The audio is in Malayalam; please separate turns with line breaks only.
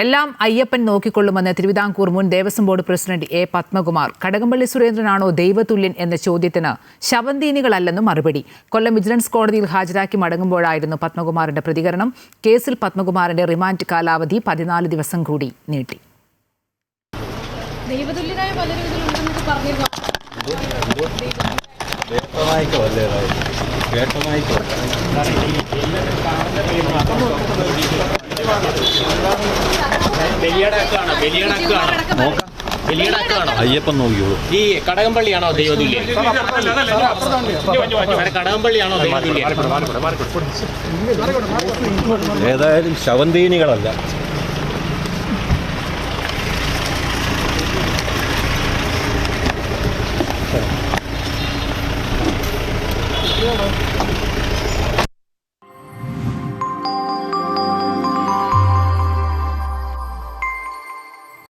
എല്ലാം അയ്യപ്പൻ നോക്കിക്കൊള്ളുമെന്ന് തിരുവിതാംകൂർ മുൻ Devaswom board president A Padmakumar. Kadakampally സുരേന്ദ്രനാണോ ദൈവതുല്യൻ എന്ന ചോദ്യത്തിന് ശവന്തീനികളല്ലെന്നും മറുപടി. കൊല്ലം വിജിലൻസ് കോടതിയിൽ ഹാജരാക്കി മടങ്ങുമ്പോഴായിരുന്നു പത്മകുമാറിന്റെ പ്രതികരണം. കേസിൽ പത്മകുമാറിന്റെ റിമാൻഡ് കാലാവധി 14 ദിവസം കൂടി നീട്ടി.
അയ്യപ്പൻ നോക്കിയോളൂ.
ഈ കടകംപള്ളിയാണോ ദൈവതുല്യൻ? കടകംപള്ളിയാണോ ദൈവതുല്യൻ?
ഏതായാലും ശവന്തീനികളല്ല.
Yeah.